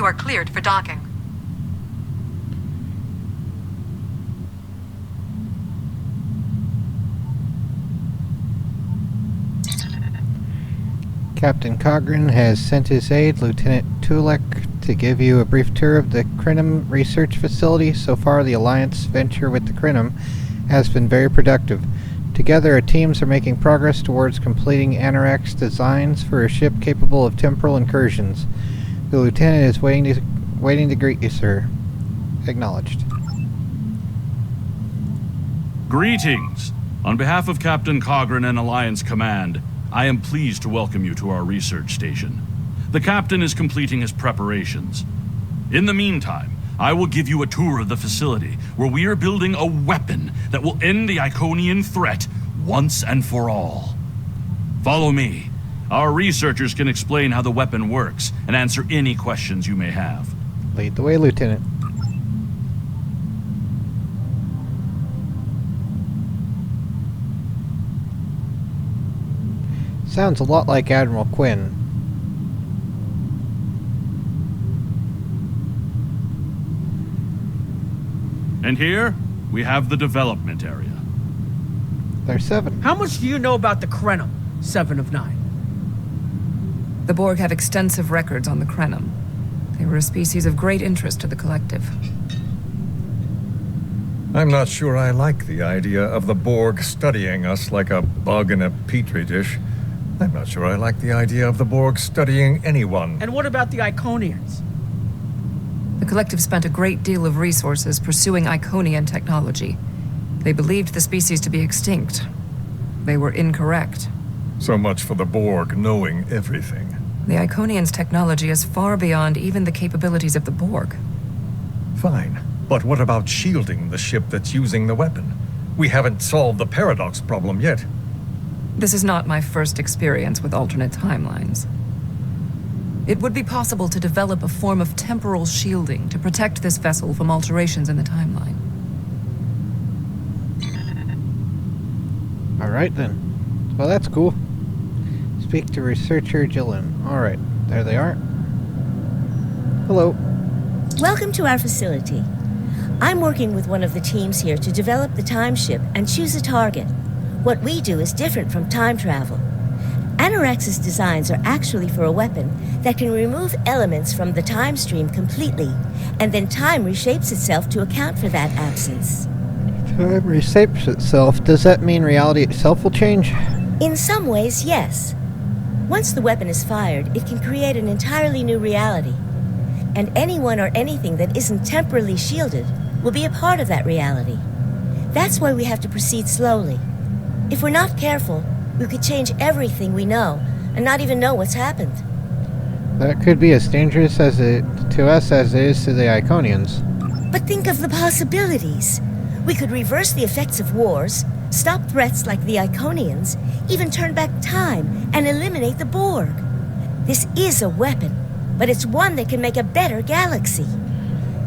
You are cleared for docking. Captain Cogran has sent his aide, Lieutenant Tulek, to give you a brief tour of the Crinum research facility. So far, the Alliance venture with the Crinum has been very productive. Together, our teams are making progress towards completing Anorak's designs for a ship capable of temporal incursions. The Lieutenant is waiting to greet you, sir. Acknowledged. Greetings! On behalf of Captain Cogran and Alliance Command, I am pleased to welcome you to our research station. The Captain is completing his preparations. In the meantime, I will give you a tour of the facility, where we are building a weapon that will end the Iconian threat once and for all. Follow me. Our researchers can explain how the weapon works and answer any questions you may have. Lead the way, Lieutenant. Sounds a lot like Admiral Quinn. And here, we have the development area. There's 7. How much do you know about the Crenum, 7 of 9? The Borg have extensive records on the Crenum. They were a species of great interest to the Collective. I'm not sure I like the idea of the Borg studying us like a bug in a petri dish. I'm not sure I like the idea of the Borg studying anyone. And what about the Iconians? The Collective spent a great deal of resources pursuing Iconian technology. They believed the species to be extinct. They were incorrect. So much for the Borg knowing everything. The Iconians' technology is far beyond even the capabilities of the Borg. Fine, but what about shielding the ship that's using the weapon? We haven't solved the paradox problem yet. This is not my first experience with alternate timelines. It would be possible to develop a form of temporal shielding to protect this vessel from alterations in the timeline. Alright then. Well, that's cool. Speak to researcher Jillian. Alright, there they are. Hello. Welcome to our facility. I'm working with one of the teams here to develop the time ship and choose a target. What we do is different from time travel. Anorak's designs are actually for a weapon that can remove elements from the time stream completely, and then time reshapes itself to account for that absence. Time reshapes itself. Does that mean reality itself will change? In some ways, yes. Once the weapon is fired, it can create an entirely new reality. And anyone or anything that isn't temporally shielded will be a part of that reality. That's why we have to proceed slowly. If we're not careful, we could change everything we know and not even know what's happened. That could be as dangerous to us as it is to the Iconians. But think of the possibilities. We could reverse the effects of wars, stop threats like the Iconians, even turn back time and eliminate the Borg. This is a weapon, but it's one that can make a better galaxy.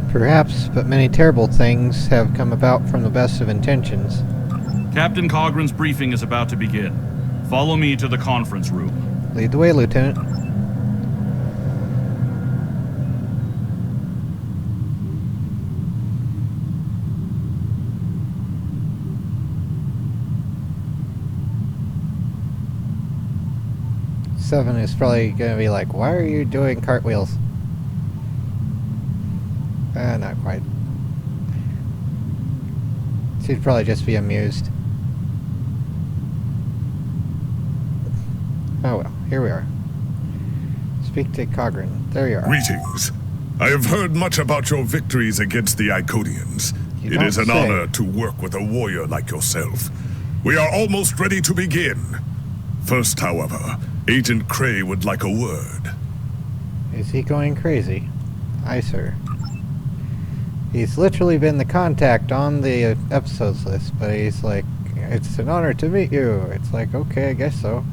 Perhaps, but many terrible things have come about from the best of intentions. Captain Cogran's briefing is about to begin. Follow me to the conference room. Lead the way, Lieutenant. Seven is probably gonna be like, why are you doing cartwheels? Not quite. She'd probably just be amused. Oh well, here we are. Speak to Cogran. There you are. Greetings. I have heard much about your victories against the Iconians. It is an honor to work with a warrior like yourself. We are almost ready to begin. First, however, Agent Cray would like a word. Is he going crazy? Aye, sir. He's literally been the contact on the episodes list, but he's like, it's an honor to meet you. It's like, okay, I guess so.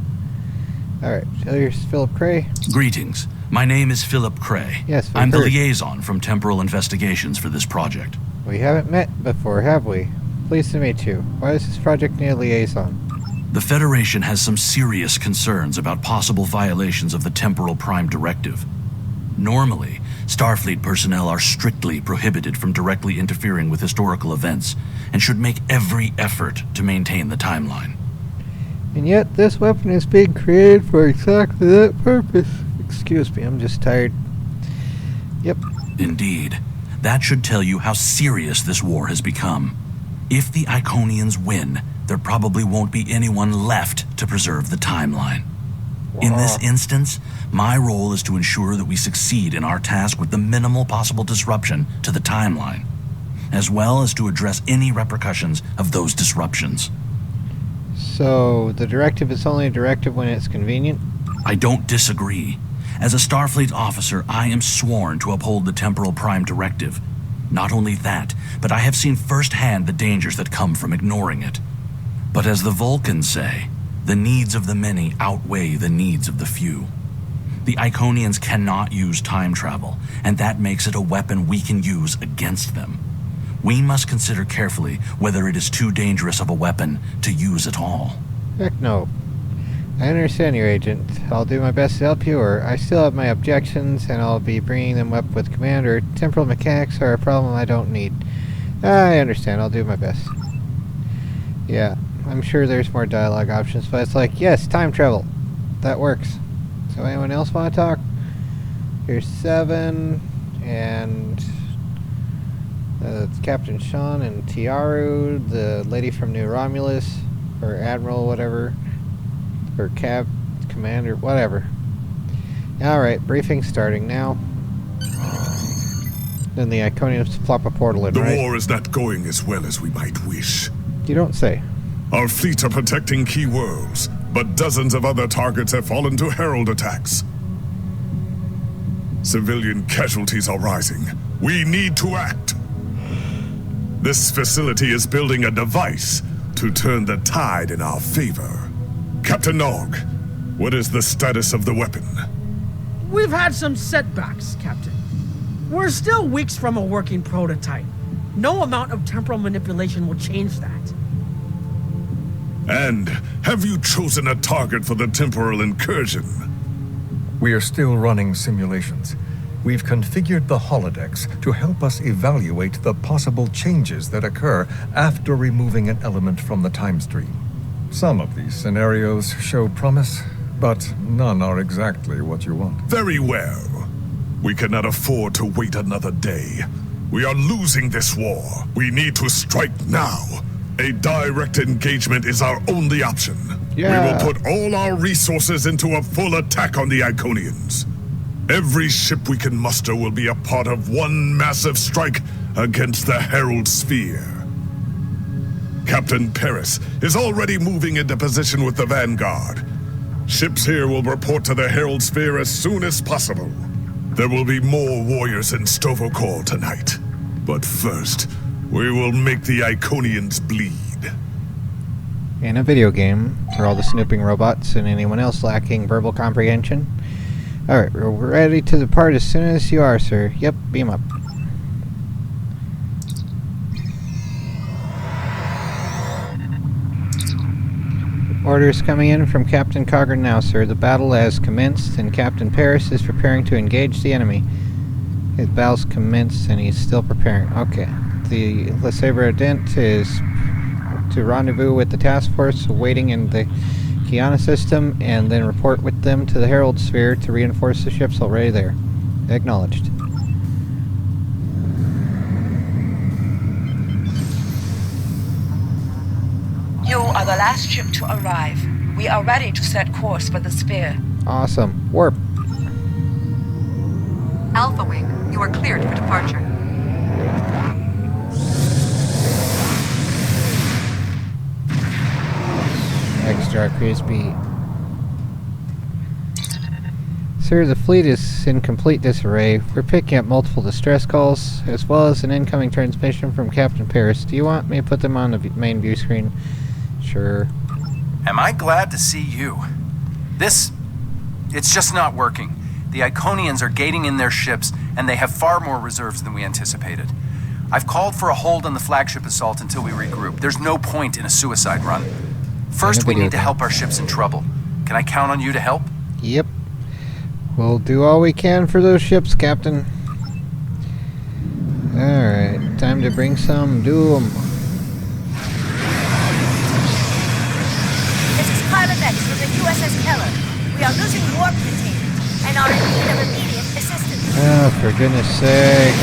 Alright, here's Philip Cray. Greetings. My name is Philip Cray. Yes, I'm the liaison from Temporal Investigations for this project. We haven't met before, have we? Pleased to meet you. Why does this project need a liaison? The Federation has some serious concerns about possible violations of the Temporal Prime Directive. Normally, Starfleet personnel are strictly prohibited from directly interfering with historical events and should make every effort to maintain the timeline. And yet, this weapon is being created for exactly that purpose. Excuse me, I'm just tired. Yep. Indeed. That should tell you how serious this war has become. If the Iconians win, there probably won't be anyone left to preserve the timeline. In this instance, my role is to ensure that we succeed in our task with the minimal possible disruption to the timeline, as well as to address any repercussions of those disruptions. So, the directive is only a directive when it's convenient? I don't disagree. As a Starfleet officer, I am sworn to uphold the Temporal Prime Directive. Not only that, but I have seen firsthand the dangers that come from ignoring it. But as the Vulcans say, the needs of the many outweigh the needs of the few. The Iconians cannot use time travel, and that makes it a weapon we can use against them. We must consider carefully whether it is too dangerous of a weapon to use at all. Heck no. I understand you, Agent. I'll do my best to help you, or I still have my objections, and I'll be bringing them up with Commander. Temporal mechanics are a problem I don't need. I understand. I'll do my best. Yeah, I'm sure there's more dialogue options, but it's like, yes, time travel. That works. So anyone else want to talk? Here's 7, and it's Captain Sean and Tiaru, the lady from New Romulus, or Admiral, whatever. Or Commander, whatever. Alright, briefing starting now. Then the Iconians flop a portal in, The right? war is not going as well as we might wish. You don't say. Our fleets are protecting key worlds, but dozens of other targets have fallen to Herald attacks. Civilian casualties are rising. We need to act. This facility is building a device to turn the tide in our favor. Captain Nog, what is the status of the weapon? We've had some setbacks, Captain. We're still weeks from a working prototype. No amount of temporal manipulation will change that. And have you chosen a target for the temporal incursion? We are still running simulations. We've configured the holodecks to help us evaluate the possible changes that occur after removing an element from the time stream. Some of these scenarios show promise, but none are exactly what you want. Very well. We cannot afford to wait another day. We are losing this war. We need to strike now. A direct engagement is our only option. Yeah. We will put all our resources into a full attack on the Iconians. Every ship we can muster will be a part of one massive strike against the Herald Sphere. Captain Paris is already moving into position with the Vanguard. Ships here will report to the Herald Sphere as soon as possible. There will be more warriors in Stovokor tonight. But first, we will make the Iconians bleed. In a video game, for all the snooping robots and anyone else lacking verbal comprehension. Alright, we're ready to depart as soon as you are, sir. Yep, beam up. Orders coming in from Captain Cogran now, sir. The battle has commenced, and Captain Paris is preparing to engage the enemy. His battle's commenced, and he's still preparing. Okay. The Le Sabre Ardent is to rendezvous with the task force waiting in the Kiana system, and then report with them to the Herald Sphere to reinforce the ships already there. Acknowledged. You are the last ship to arrive. We are ready to set course for the sphere. Awesome. Warp. Alpha Wing, you are cleared for departure. Extra crispy. Sir, the fleet is in complete disarray. We're picking up multiple distress calls, as well as an incoming transmission from Captain Paris. Do you want me to put them on the main view screen? Sure. Am I glad to see you? It's just not working. The Iconians are gating in their ships, and they have far more reserves than we anticipated. I've called for a hold on the flagship assault until we regroup. There's no point in a suicide run. First, we need to help our ships in trouble. Can I count on you to help? Yep. We'll do all we can for those ships, Captain. Alright, time to bring some doom. This is Pilot X from the USS Keller. We are losing warp containment and are in need of immediate assistance. Oh, for goodness sake.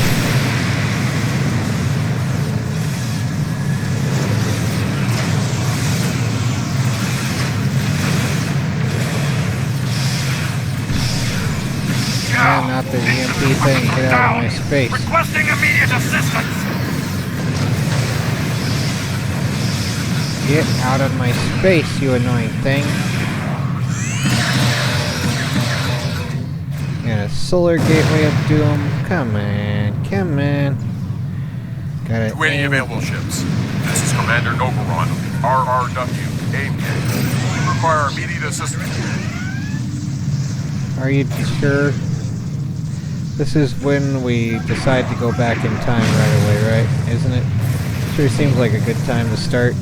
Oh, not the EMP thing. Get out of my space. Requesting immediate assistance! Get out of my space, you annoying thing. And a solar gateway of doom. Come on, come on. Got it. To any available ships. This is Commander Novaron, RRW, AIM. We require immediate assistance. Are you sure? This is when we decide to go back in time right away, right? Isn't it? Sure seems like a good time to start.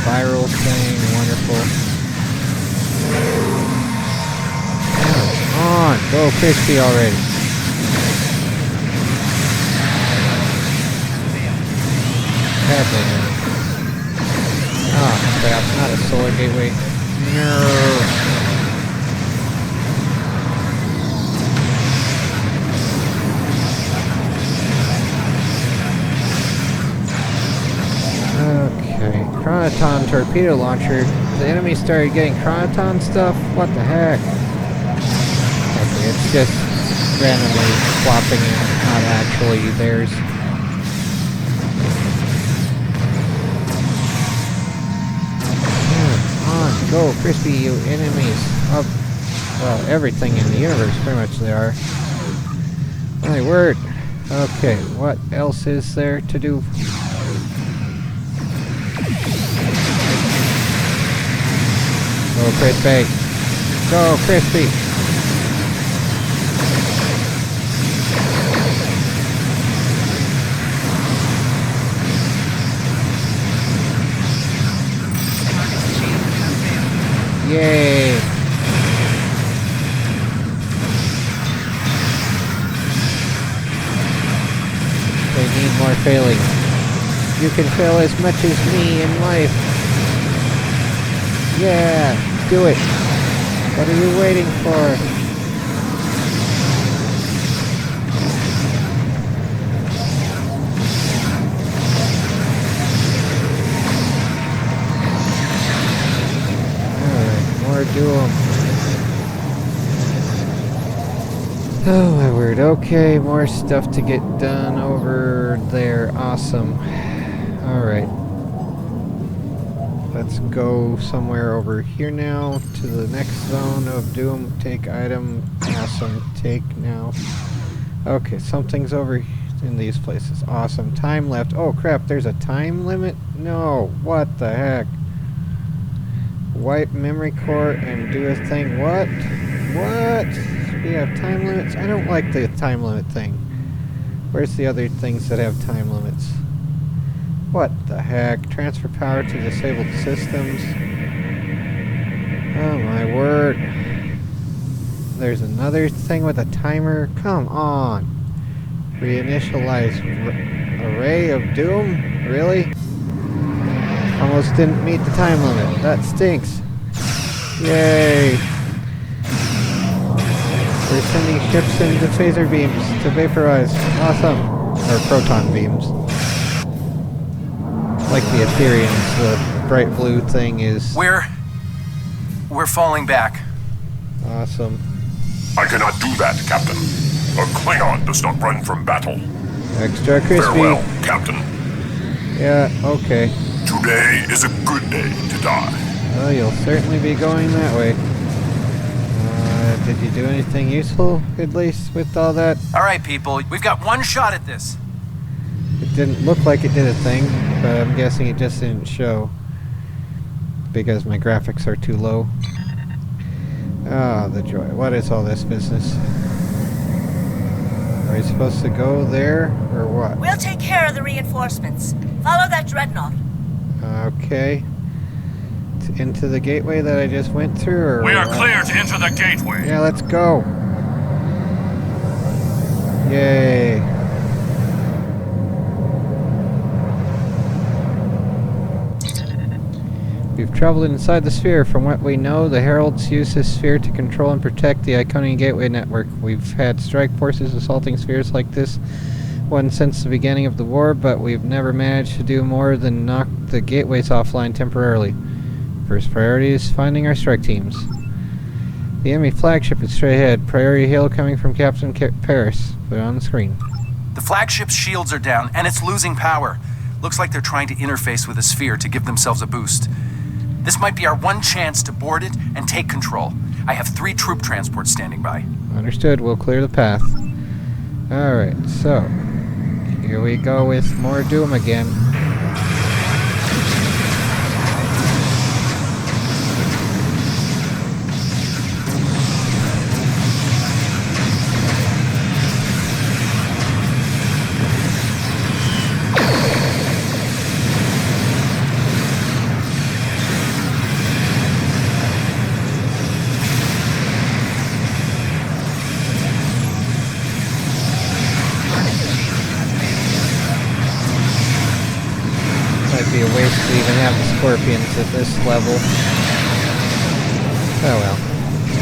Viral thing, wonderful. Come on, go crispy already. Happening. Oh crap, not a solar gateway. No. Okay, Chronoton torpedo launcher. The enemy started getting Chronoton stuff? What the heck? Okay, it's just randomly flopping in, not actually theirs. Come on, go, crispy, you enemies. Of, well, everything in the universe, pretty much they are. My word. Okay, what else is there to do? Go crispy. Go crispy. Yay. They need more failing. You can fail as much as me in life. Yeah, do it. What are you waiting for? Alright, more doom. Oh my word, okay, more stuff to get done over there. Awesome. Alright. Let's go somewhere over here now to the next zone of doom. Take item. Awesome. Take now. Okay, something's over in these places. Awesome. Time left. Oh crap, there's a time limit? No. What the heck? Wipe memory core and do a thing. What? What? We have time limits? I don't like the time limit thing. Where's the other things that have time limits? What the heck? Transfer power to disabled systems. Oh my word. There's another thing with a timer. Come on. Reinitialize array of doom? Really? Almost didn't meet the time limit. That stinks. Yay. We're sending ships into phaser beams to vaporize. Awesome. Or proton beams. Like the Ethereans, the bright blue thing is... We're falling back. Awesome. I cannot do that, Captain. A Klingon does not run from battle. Extra crispy. Farewell, Captain. Yeah, okay. Today is a good day to die. Well, you'll certainly be going that way. Did you do anything useful, at least, with all that? Alright, people, we've got one shot at this. It didn't look like it did a thing, but I'm guessing it just didn't show. Because my graphics are too low. Ah, the joy. What is all this business? Are we supposed to go there, or what? We'll take care of the reinforcements. Follow that dreadnought. Okay. Into the gateway that I just went through, or We are what? clear to enter the gateway. Yeah, let's go. Yay. We've traveled inside the sphere. From what we know, the Heralds use this sphere to control and protect the Iconian Gateway network. We've had strike forces assaulting spheres like this one since the beginning of the war, but we've never managed to do more than knock the gateways offline temporarily. First priority is finding our strike teams. The enemy flagship is straight ahead. Priority hail coming from Captain Paris. Put it on the screen. The flagship's shields are down, and it's losing power. Looks like they're trying to interface with the sphere to give themselves a boost. This might be our one chance to board it and take control. I have 3 troop transports standing by. Understood. We'll clear the path. Alright, so here we go with more Doom again. Be a waste to even have the Scorpions at this level. Oh well.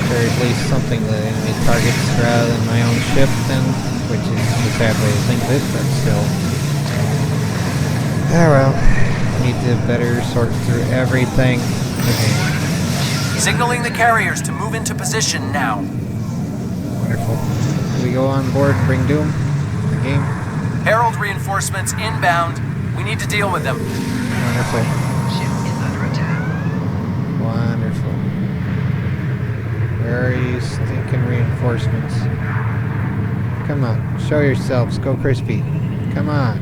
Or at least something that enemy targets rather than my own ship then, which is a sad way to think of it, but still. Oh well. Need to better sort through everything. Okay. Signaling the carriers to move into position now. Wonderful. Do we go on board and bring Doom? The game? Herald reinforcements inbound. We need to deal with them. Wonderful. Ship is under attack. Wonderful. Where are you stinking reinforcements? Come on, show yourselves. Go crispy. Come on.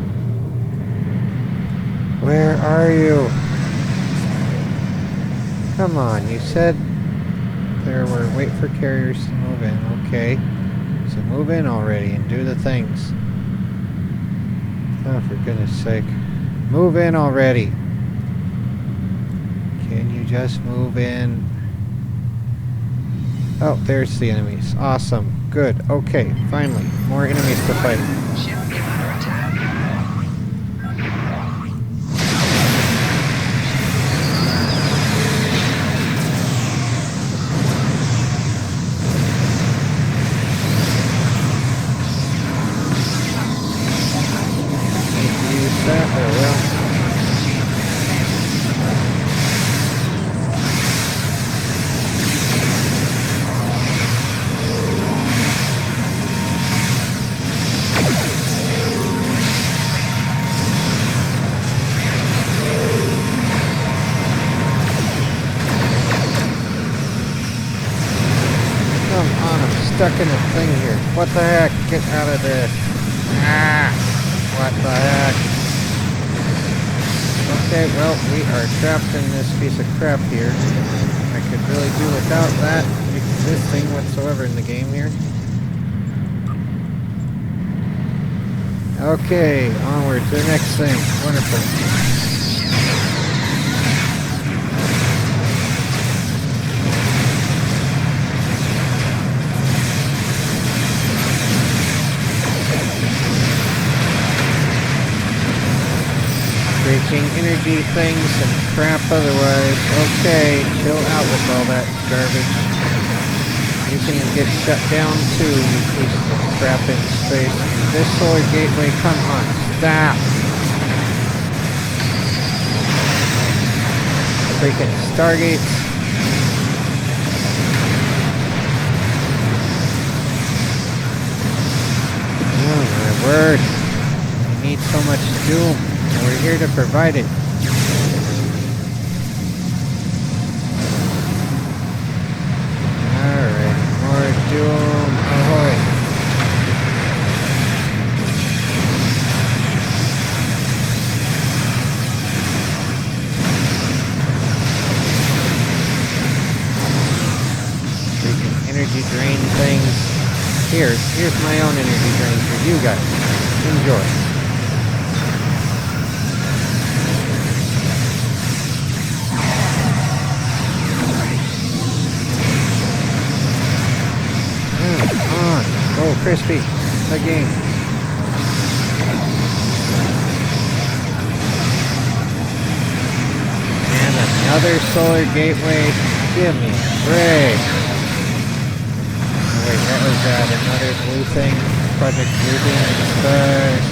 Where are you? Come on, you said there were wait for carriers to move in. Okay. So move in already and do the things. Oh, for goodness sake. Move in already. Can you just move in? Oh, there's the enemies. Awesome. Good. Okay, finally. More enemies to fight. Ship is under attack. Stuck in a thing here. What the heck? Get out of this. Ah! What the heck? Okay, well, we are trapped in this piece of crap here. I could really do without that existing whatsoever in the game here. Okay, onward to the next thing. Wonderful. Breaking energy things and crap otherwise. Okay, chill out with all that garbage. You can get shut down too, you piece of crap in space. This solar gateway, come on, stop! Freaking Stargates. Oh my word. I need so much Doom. And we're here to provide it. Alright, more Doom. Ahoy. Freaking energy drain things. Here's my own energy drain for you guys. Enjoy. Oh, crispy. The game. And another solar gateway. Give me a break. Oh, wait, that was another blue thing. Project Bluebeam Express.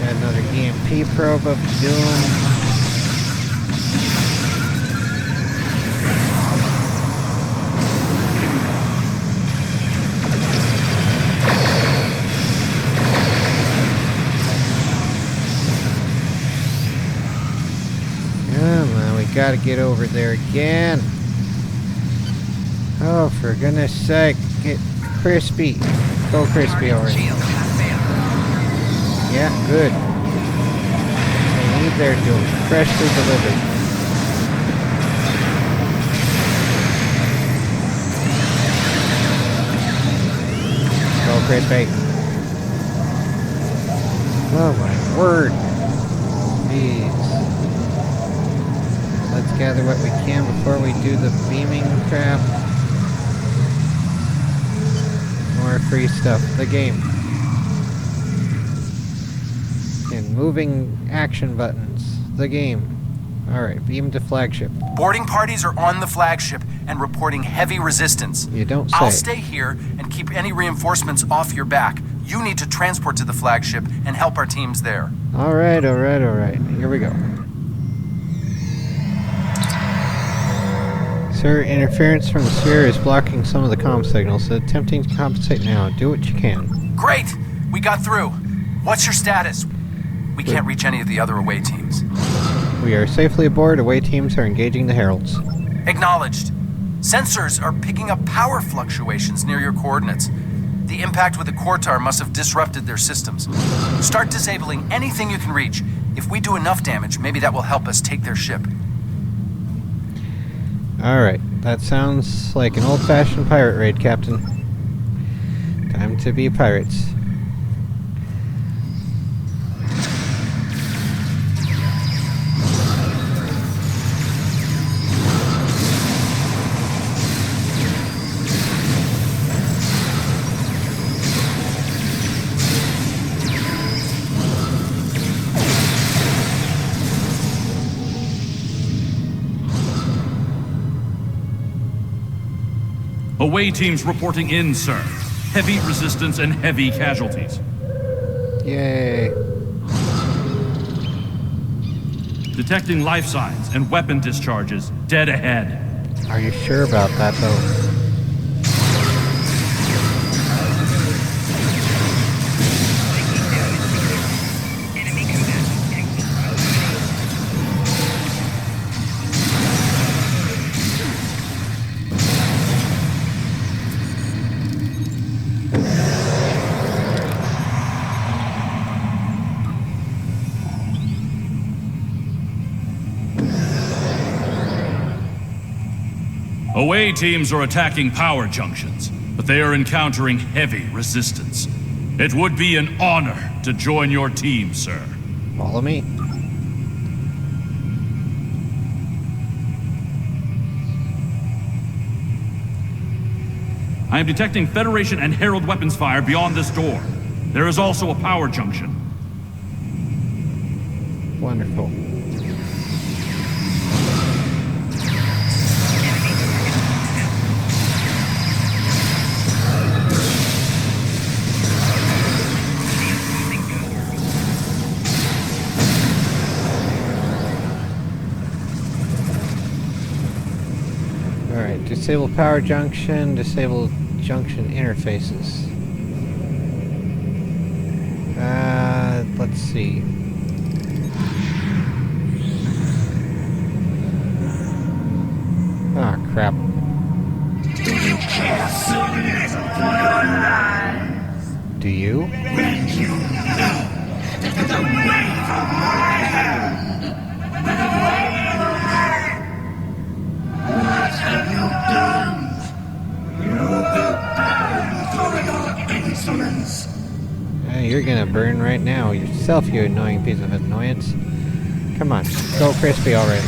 Got another EMP probe of doom. Come on, we gotta get over there again. Oh, for goodness sake, get crispy. Go crispy already. Yeah, good. They need their doom. Freshly delivered. Go crispy. Oh my word. Jeez. Let's gather what we can before we do the beaming crap. More free stuff. The game. And moving action buttons. The game. Alright, beam to flagship. Boarding parties are on the flagship and reporting heavy resistance. You don't say. I'll stay here and keep any reinforcements off your back. You need to transport to the flagship and help our teams there. Alright. Here we go. Sir, interference from the sphere is blocking some of the comm signals, so attempting to compensate now. Do what you can. Great! We got through. What's your status? We can't reach any of the other away teams. We are safely aboard. Away teams are engaging the heralds. Acknowledged. Sensors are picking up power fluctuations near your coordinates. The impact with the Quartar must have disrupted their systems. Start disabling anything you can reach. If we do enough damage, maybe that will help us take their ship. Alright, that sounds like an old-fashioned pirate raid, Captain. Time to be pirates. Away teams reporting in, sir. Heavy resistance and heavy casualties. Yay. Detecting life signs and weapon discharges dead ahead. Are you sure about that, though? Away teams are attacking power junctions, but they are encountering heavy resistance. It would be an honor to join your team, sir. Follow me. I am detecting Federation and Herald weapons fire beyond this door. There is also a power junction. Wonderful. Alright, disable power junction, disable junction interfaces. Let's see. Ah, crap. Do you care so little for your lives? Do you? When you know that it's away from my hand. What have you done? You will burn for your insolence. You're gonna burn right now yourself, you annoying piece of annoyance. Come on, go crispy already.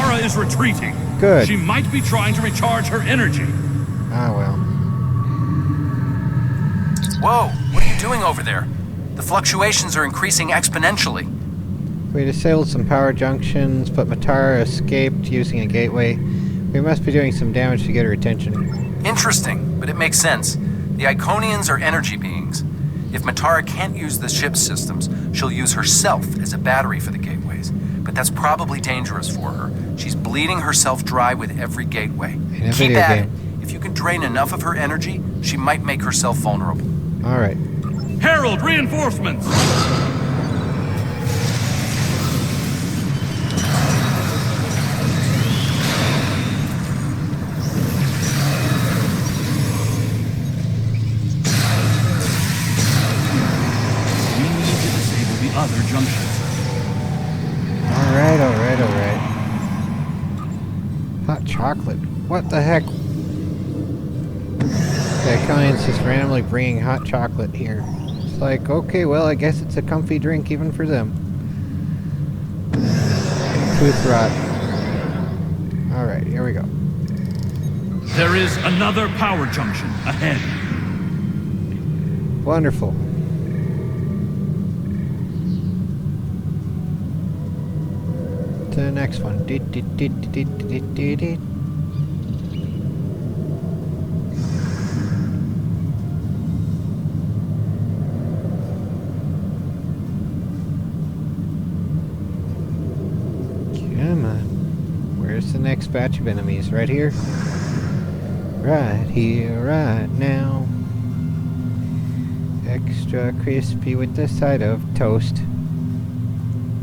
Matara is retreating. Good. She might be trying to recharge her energy. Ah, well. Whoa, what are you doing over there? The fluctuations are increasing exponentially. We disabled some power junctions, but Matara escaped using a gateway. We must be doing some damage to get her attention. Interesting, but it makes sense. The Iconians are energy beings. If Matara can't use the ship's systems, she'll use herself as a battery for the gateways. But that's probably dangerous for her. She's bleeding herself dry with every gateway. In a Keep video at game. it. If you can drain enough of her energy, she might make herself vulnerable. Alright. Herald, reinforcements! We need to disable the other junctions. Alright. Hot chocolate. What the heck? The Iconians just randomly bringing hot chocolate here. It's like, okay, well, I guess it's a comfy drink even for them. Tooth rot. Alright, here we go. There is another power junction ahead. Wonderful. To the next one. Come on. Where's the next batch of enemies? Right here? Right here, right now. Extra crispy with the side of toast.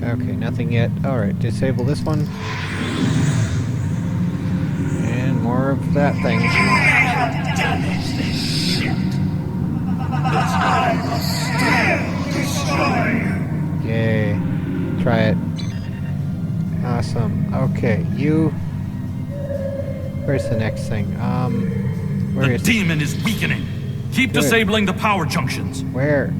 Okay, nothing yet. Alright, disable this one. And more of that thing. Yay. Try it. Awesome. Okay, you... Where's the next thing? Where The is... demon is weakening. Keep Good. disabling the power junctions. Where?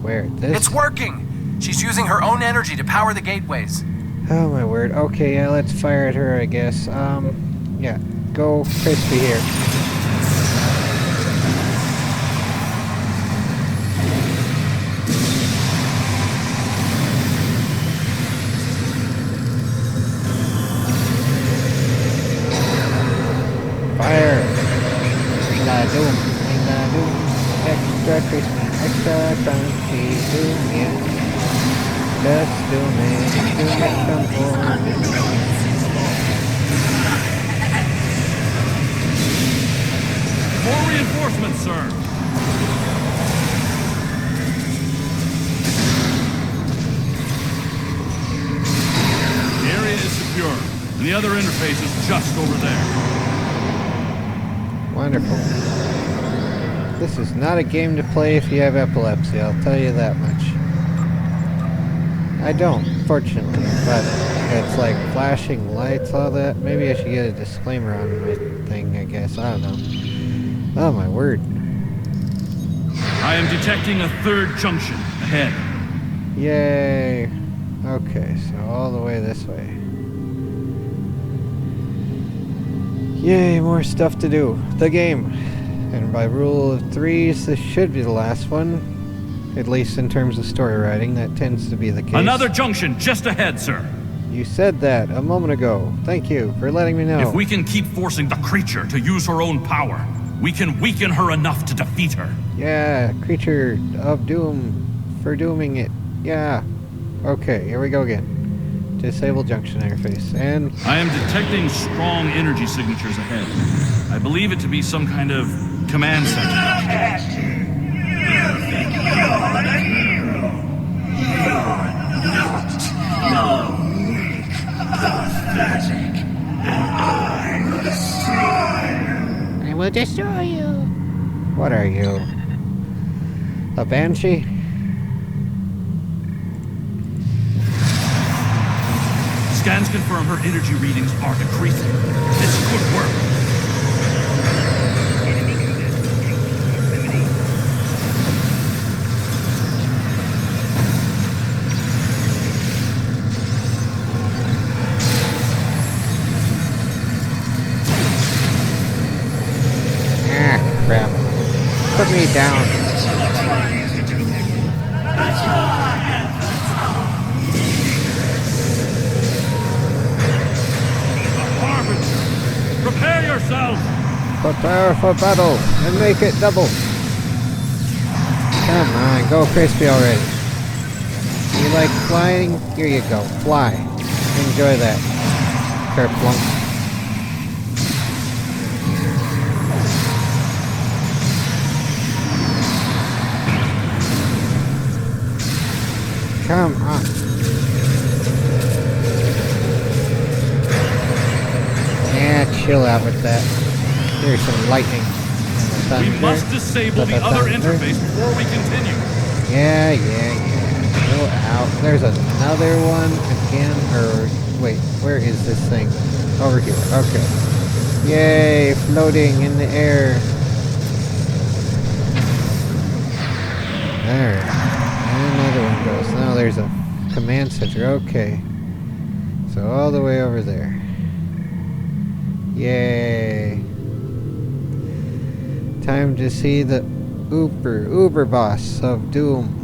Where? This? It's working! She's using her own energy to power the gateways. Oh my word. Okay, yeah, let's fire at her, I guess. Yeah. Go crispy here. Fire! Doom. Extra crispy, extra crunchy, doom, yeah. Just doom it come forward. More reinforcements, sir. The area is secure, and the other interface is just over there. Wonderful. This is not a game to play if you have epilepsy, I'll tell you that much. I don't, fortunately, but it's like flashing lights, all that. Maybe I should get a disclaimer on my thing, I guess. I don't know. Oh my word. I am detecting a third junction ahead. Yay. Okay, so all the way this way. Yay, more stuff to do. The game. And by rule of threes, this should be the last one. At least in terms of story writing, that tends to be the case. Another junction just ahead, sir. You said that a moment ago. Thank you for letting me know. If we can keep forcing the creature to use her own power, we can weaken her enough to defeat her. Yeah, creature of doom for dooming it. Yeah. Okay, here we go again. Disable junction interface, and... I am detecting strong energy signatures ahead. I believe it to be some kind of command center. I will destroy you. What are you? A banshee? Scans confirm her energy readings are decreasing. This could work. enemy down. Prepare yourself! Prepare for battle and make it double. Come on, go crispy already. You like flying? Here you go, fly. Enjoy that, kerplunk. Come on. Yeah, chill out with that. Here's some lightning. We must disable the other interface before we continue. Yeah. Chill out. There's another one again. Or wait, where is this thing? Over here. Okay. Yay, floating in the air. There. And another one goes. Now there's a command center. Okay. So all the way over there. Yay. Time to see the Uber boss of Doom.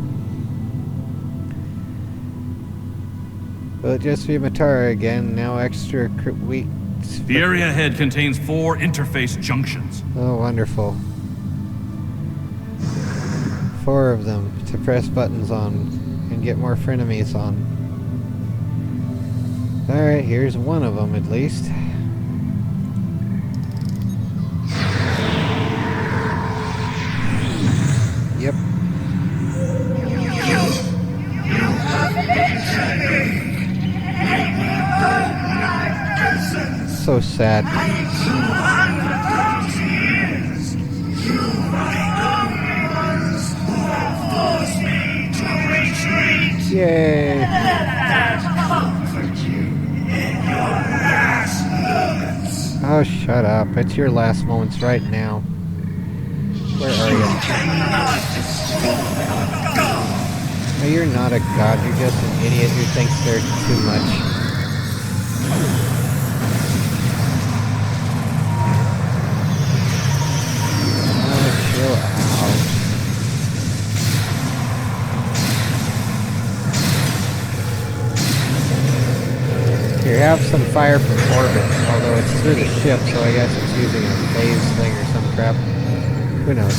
Will it just be Matara again? Now extra weak. The area ahead contains 4 interface junctions. Oh, wonderful. 4 of them to press buttons on and get more frenemies on. Alright, here's one of them at least. Yep. So sad. Yay! Oh, shut up. It's your last moments right now. Where are you? Oh, you're not a god. You're just an idiot who thinks they're too much. Oh, chill out. Here, have some fire from orbit, although it's through the ship, so I guess it's using a phase thing or some crap. Who knows?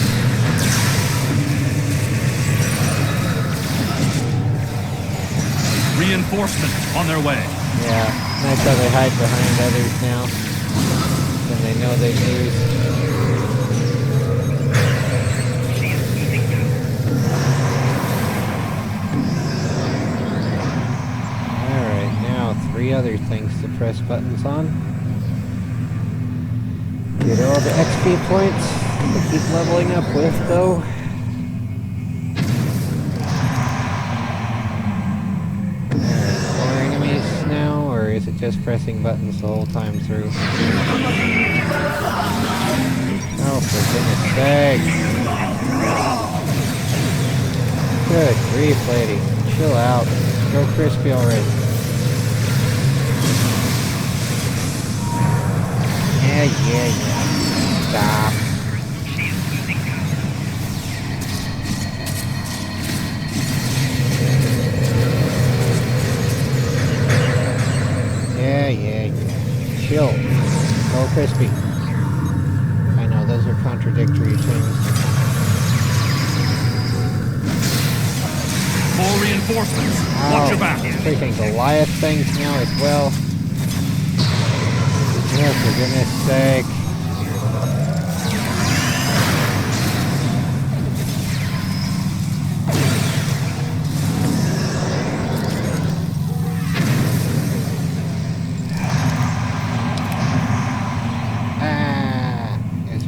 Reinforcements on their way. Yeah, nice how they hide behind others now. Then they know they lose. Alright, now 3 other things to press buttons on. Get all the XP points to keep leveling up with, though. Or is it just pressing buttons the whole time through? Oh, for goodness sake. Good grief, lady. Chill out. Go crispy already. Yeah. Stop. Yeah. Chill. Go crispy. I know, those are contradictory things. More reinforcements. Watch your back. Freaking Goliath things now as well. Oh, for goodness sake.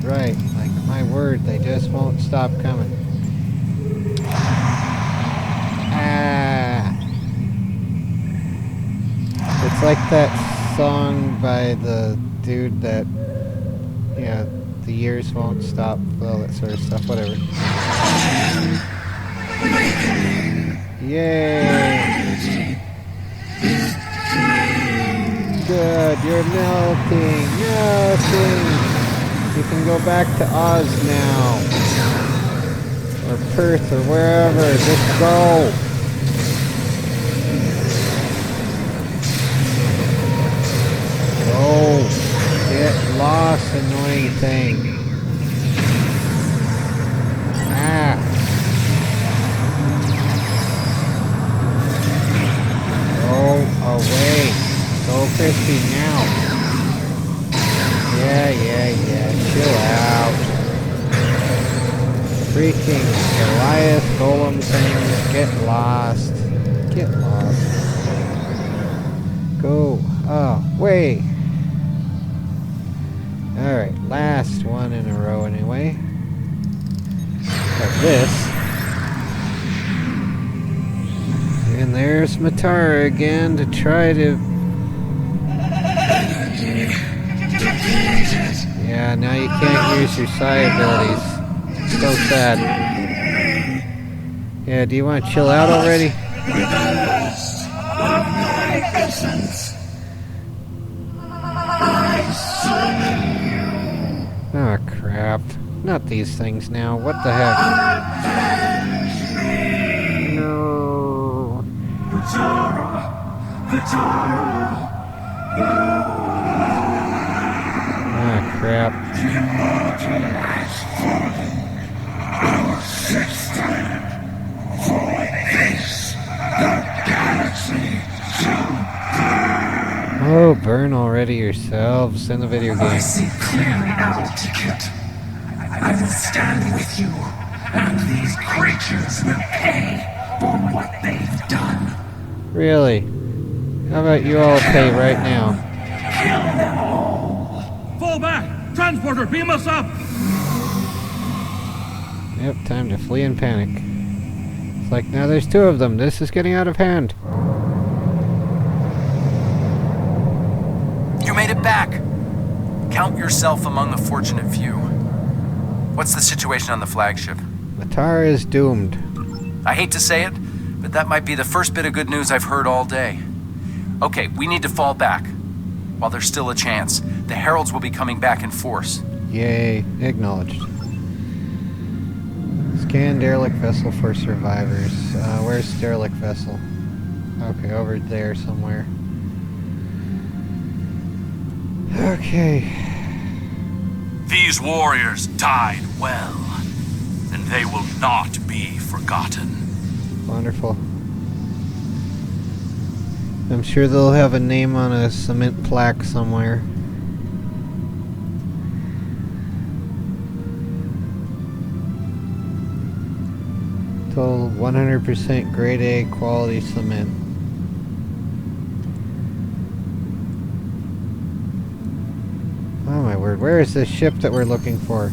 Right, like my word, they just won't stop coming. It's like that song by the dude that, the years won't stop, all that sort of stuff, whatever. Yay! Good, you're melting! You can go back to Oz now. Or Perth or wherever. Just go. Go. Get lost, annoying thing. Ah. Go away. So crispy now. Yeah. Chill out. Freaking Goliath golem things. Get lost. Get lost. Go away. Alright, last one in a row anyway. Like this. And there's Matara again to try to... Yeah, now you can't use your psi abilities. So sad. Yeah, do you want to chill out already? Oh crap. Not these things now. What the heck? No. Ah crap. Oh, burn already yourselves in the video game. I see clearly now, Ticket. I will stand with you, and these creatures will pay for what they've done. Really? How about you all pay right now? Kill them all. Fall back! Transporter, beam us up! Yep, time to flee in panic. It's like, now there's two of them. This is getting out of hand. You made it back! Count yourself among the fortunate few. What's the situation on the flagship? Matara is doomed. I hate to say it, but that might be the first bit of good news I've heard all day. Okay, we need to fall back. While there's still a chance, the Heralds will be coming back in force. Yay, acknowledged. Scan derelict vessel for survivors. Where's derelict vessel? Okay, over there somewhere. Okay. These warriors died well, and they will not be forgotten. Wonderful. I'm sure they'll have a name on a cement plaque somewhere. Total 100% grade A quality cement. Oh my word, where is this ship that we're looking for?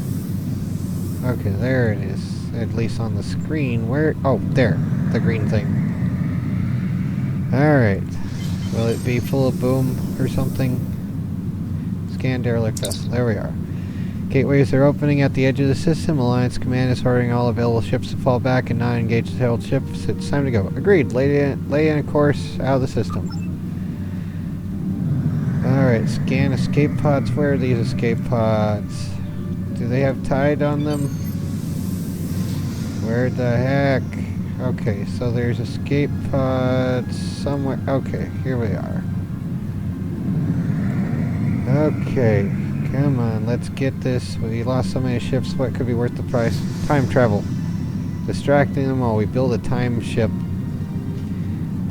Okay, there it is. At least on the screen. Where? Oh, there. The green thing. Alright. Will it be full of boom or something? Scan derelict vessel. There we are. Gateways are opening at the edge of the system. Alliance Command is ordering all available ships to fall back and not engage the Herald ships. It's time to go. Agreed. Lay in a course out of the system. Alright, scan escape pods. Where are these escape pods? Do they have tide on them? Where the heck? Okay, so there's escape pods somewhere. Okay, here we are. Okay, come on, let's get this. We lost so many ships, what could be worth the price? Time travel. Distracting them all. We build a time ship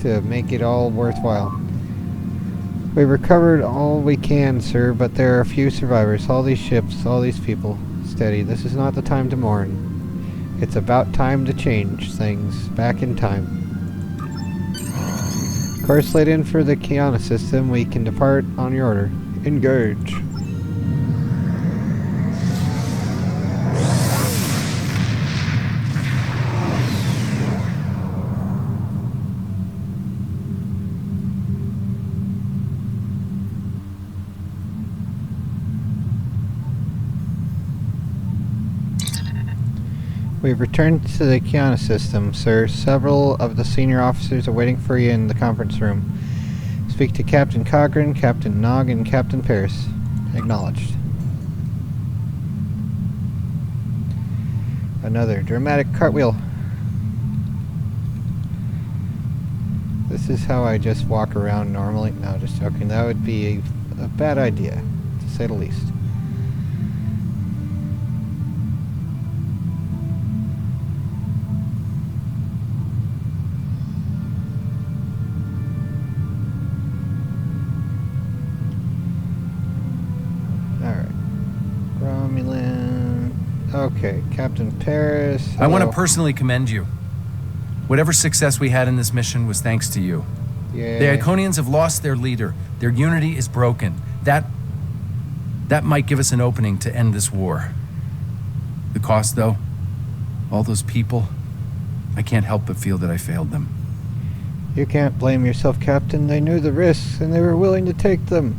to make it all worthwhile. We recovered all we can, sir, but there are a few survivors. All these ships, all these people. Steady, this is not the time to mourn. It's about time to change things. Back in time. Course laid in for the Kiana system. We can depart on your order. Engage. We've returned to the Kiana system, sir. Several of the senior officers are waiting for you in the conference room. Speak to Captain Cogran, Captain Nog, and Captain Paris. Acknowledged. Another dramatic cartwheel. This is how I just walk around normally. No, just joking. That would be a bad idea, to say the least. Okay, Captain Paris. I want to personally commend you. Whatever success we had in this mission was thanks to you. Yeah. The Iconians have lost their leader. Their unity is broken. That might give us an opening to end this war. The cost, though, all those people, I can't help but feel that I failed them. You can't blame yourself, Captain. They knew the risks, and they were willing to take them.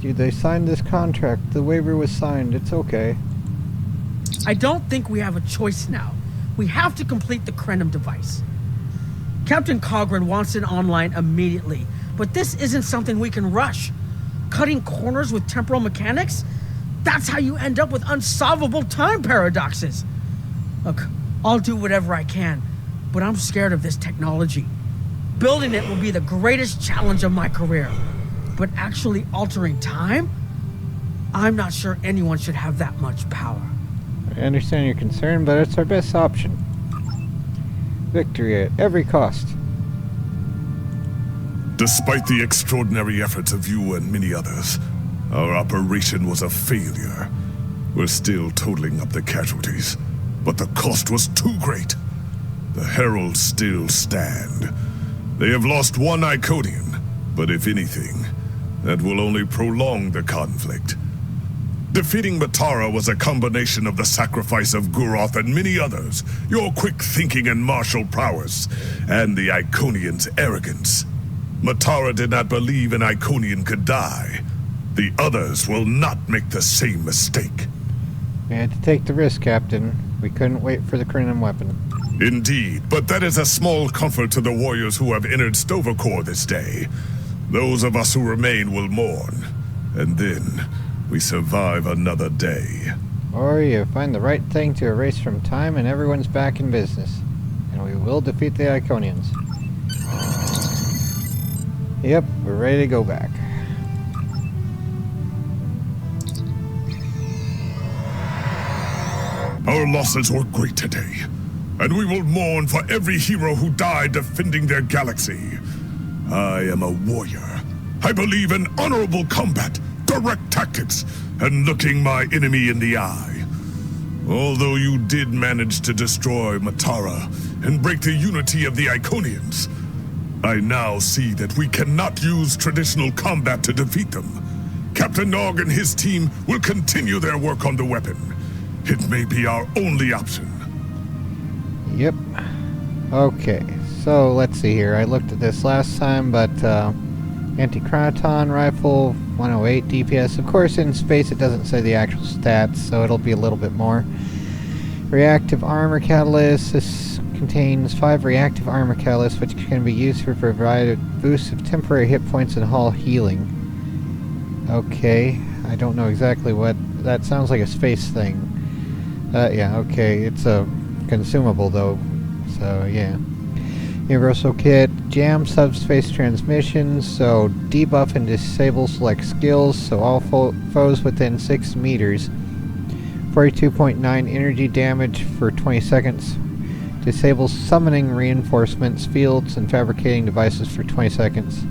Dude, they signed this contract. The waiver was signed. It's okay. I don't think we have a choice now. We have to complete the Krenim device. Captain Cogran wants it online immediately, but this isn't something we can rush. Cutting corners with temporal mechanics? That's how you end up with unsolvable time paradoxes. Look, I'll do whatever I can, but I'm scared of this technology. Building it will be the greatest challenge of my career. But actually altering time? I'm not sure anyone should have that much power. I understand your concern, but it's our best option. Victory at every cost. Despite the extraordinary efforts of you and many others, our operation was a failure. We're still totaling up the casualties, but the cost was too great. The Heralds still stand. They have lost one Iconian, but if anything, that will only prolong the conflict. Defeating Matara was a combination of the sacrifice of Guroth and many others, your quick thinking and martial prowess, and the Iconians' arrogance. Matara did not believe an Iconian could die. The others will not make the same mistake. We had to take the risk, Captain. We couldn't wait for the Krenim weapon. Indeed, but that is a small comfort to the warriors who have entered Stavokor this day. Those of us who remain will mourn, and then we survive another day. Or you find the right thing to erase from time and everyone's back in business. And we will defeat the Iconians. Yep, we're ready to go back. Our losses were great today, and we will mourn for every hero who died defending their galaxy. I am a warrior. I believe in honorable combat, direct tactics, and looking my enemy in the eye. Although you did manage to destroy Matara and break the unity of the Iconians, I now see that we cannot use traditional combat to defeat them. Captain Nog and his team will continue their work on the weapon. It may be our only option. Yep. Okay, so let's see here. I looked at this last time, but anti-chronoton rifle, 108 DPS. Of course, in space it doesn't say the actual stats, so it'll be a little bit more. Reactive armor catalyst. This contains 5 reactive armor catalysts, which can be used for provided boosts of temporary hit points and hull healing. Okay, I don't know exactly what that sounds like. A space thing. Yeah, okay, it's a consumable though, so yeah. Universal kit, jam subspace transmissions, so debuff and disable select skills, so all foes within 6 meters. 42.9 energy damage for 20 seconds. Disable summoning reinforcements, fields, and fabricating devices for 20 seconds.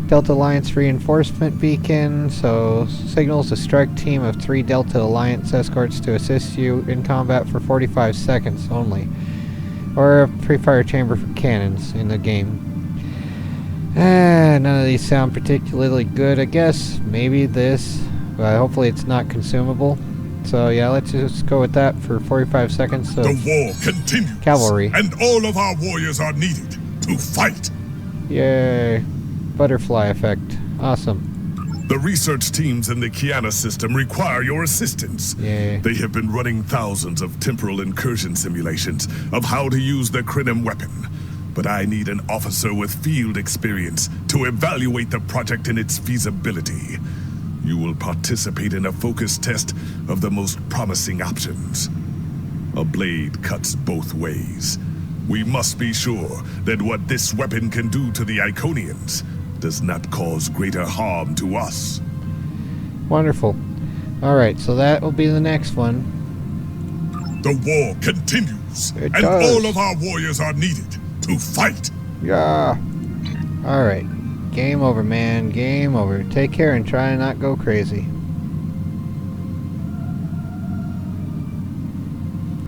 Delta Alliance reinforcement beacon, so signals a strike team of 3 Delta Alliance escorts to assist you in combat for 45 seconds only. Or a pre-fire chamber for cannons in the game. None of these sound particularly good, I guess. Maybe this, but hopefully it's not consumable. So yeah, let's just go with that for 45 seconds. So the war continues, cavalry, and all of our warriors are needed to fight. Yay. Butterfly effect. Awesome. The research teams in the Kiana system require your assistance. Yeah. They have been running thousands of temporal incursion simulations of how to use the Krenim weapon. But I need an officer with field experience to evaluate the project and its feasibility. You will participate in a focus test of the most promising options. A blade cuts both ways. We must be sure that what this weapon can do to the Iconians does not cause greater harm to us. Wonderful. Alright, so that will be the next one. The war continues, It and does. all of our warriors are needed to fight. Yeah. Alright. Game over, man. Game over. Take care and try and not go crazy.